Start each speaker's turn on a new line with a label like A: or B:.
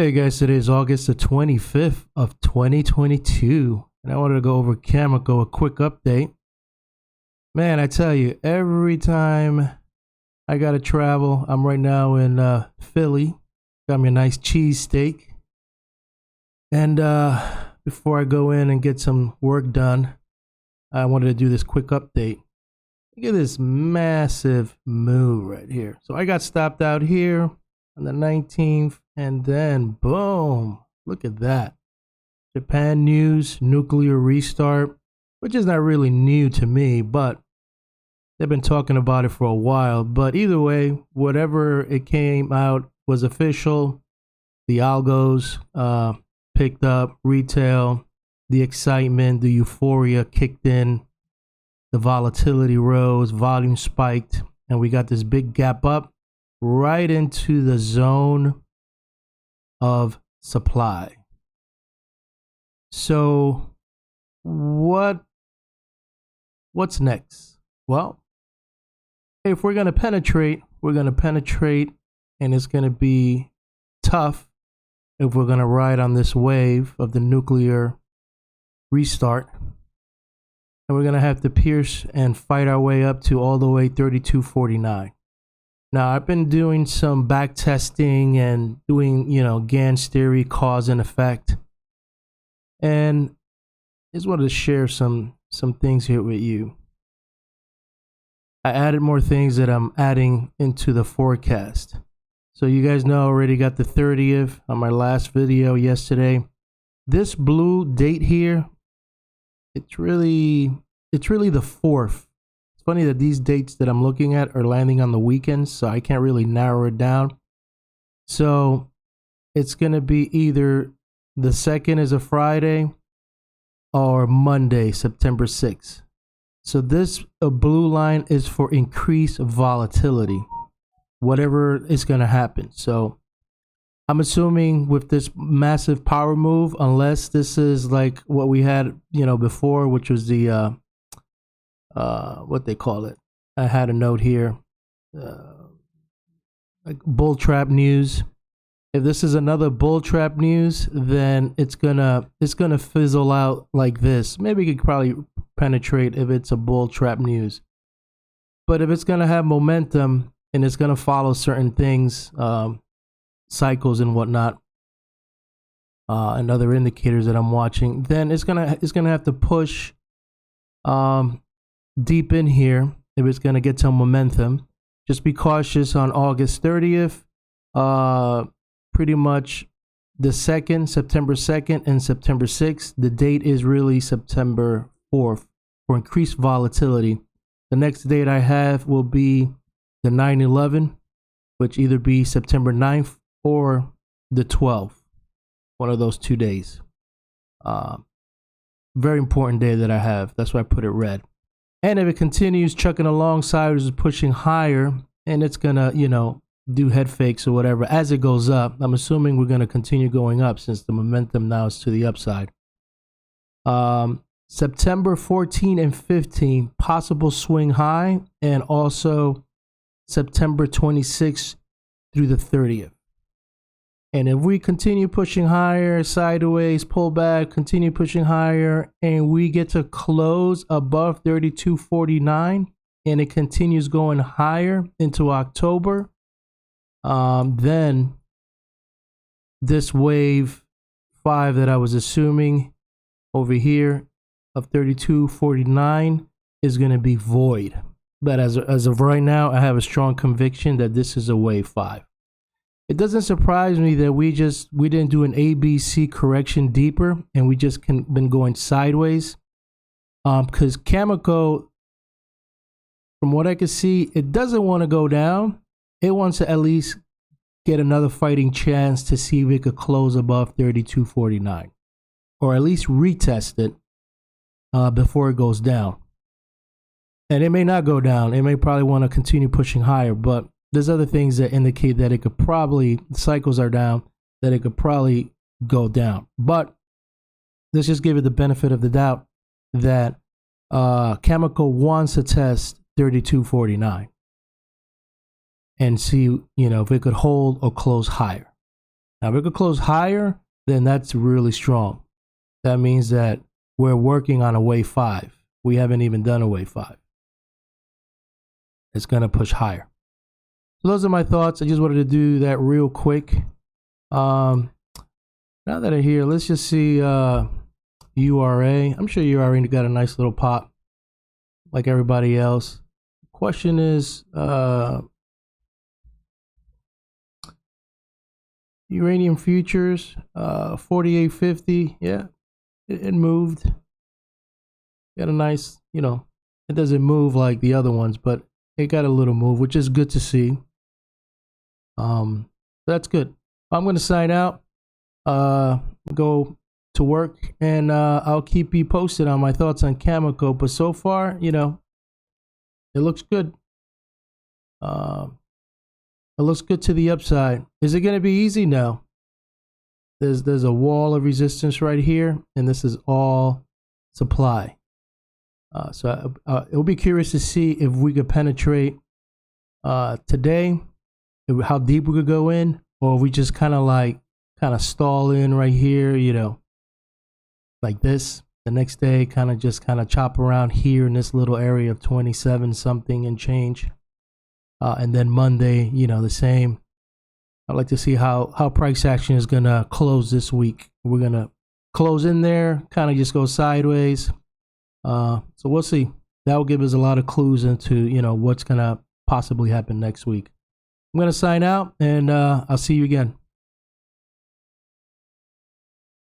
A: Hey guys, today is August the 25th of 2022, and I wanted to go over Cameco, a quick update. Man, I tell you, every time I gotta travel, I'm right now in Philly, got me a nice cheesesteak, and before I go in and get some work done, I wanted to do this quick update. Look at this massive move right here. So I got stopped out here on the 19th, and then boom, look at that. Japan news, nuclear restart, which is not really new to me, but they've been talking about it for a while. But either way, whatever it came out was official. The algos picked up, retail, the excitement, the euphoria kicked in, the volatility rose, volume spiked, and we got this big gap up right into the zone of supply. So what's next? Well, if we're going to penetrate, and it's going to be tough if we're going to ride on this wave of the nuclear restart. And we're going to have to pierce and fight our way up to all the way 32.49. Now, I've been doing some back testing and doing, Gann's theory, cause and effect. And I just wanted to share some things here with you. I added more things that I'm adding into the forecast. So you guys know I already got the 30th on my last video yesterday. This blue date here, it's really the 4th. Funny that these dates that I'm looking at are landing on the weekends, so I can't really narrow it down. So it's going to be either the 2nd is a Friday or Monday, September 6th. So this blue line is for increased volatility, whatever is going to happen. So I'm assuming with this massive power move, unless this is like what we had, before, which was the what they call it. I had a note here, like bull trap news. If this is another bull trap news, then it's gonna fizzle out like this. Maybe it could probably penetrate if it's a bull trap news. But if it's gonna have momentum and it's gonna follow certain things, cycles and whatnot, and other indicators that I'm watching, then it's gonna have to push deep in here if it's going to get some momentum. Just be cautious on August 30th, pretty much the 2nd, September 2nd and September 6th. The date is really September 4th for increased volatility. The next date I have will be the 9/11, which either be September 9th or the 12th, one of those 2 days. Very important day that I have. That's why I put it red. And if it continues chucking along sideways, pushing higher, and it's going to, do head fakes or whatever as it goes up, I'm assuming we're going to continue going up since the momentum now is to the upside. September 14 and 15, possible swing high, and also September 26th through the 30th. And if we continue pushing higher, sideways, pull back, continue pushing higher, and we get to close above 32.49, and it continues going higher into October, then this wave 5 that I was assuming over here of 32.49 is going to be void. But as of right now, I have a strong conviction that this is a wave 5. It doesn't surprise me that we didn't do an ABC correction deeper and we just been going sideways. Because Cameco, from what I can see, it doesn't want to go down. It wants to at least get another fighting chance to see if it could close above 32.49, or at least retest it before it goes down. And it may not go down. It may probably want to continue pushing higher, but there's other things that indicate that it could probably, cycles are down, that it could probably go down. But let's just give it the benefit of the doubt that Cameco wants to test 32.49 and see, if it could hold or close higher. Now, if it could close higher, then that's really strong. That means that we're working on a wave 5. We haven't even done a wave 5. It's going to push higher. So those are my thoughts. I just wanted to do that real quick. Now that I'm here, let's just see URA. I'm sure URA got a nice little pop like everybody else. Question is, uranium futures, 48.50. Yeah, it moved. Got a nice, it doesn't move like the other ones, but it got a little move, which is good to see. That's good. I'm going to sign out, go to work, and I'll keep you posted on my thoughts on Cameco. But so far, it looks good. It looks good to the upside. Is it going to be easy? No. There's a wall of resistance right here, and this is all supply. So it'll be curious to see if we could penetrate today, how deep we could go in, or if we just kind of stall in right here, like this. The next day, kind of chop around here in this little area of 27 something and change. And then Monday, the same. I'd like to see how price action is going to close this week. We're going to close in there, kind of just go sideways. So we'll see. That will give us a lot of clues into, what's going to possibly happen next week. I'm going to sign out, and I'll see you again.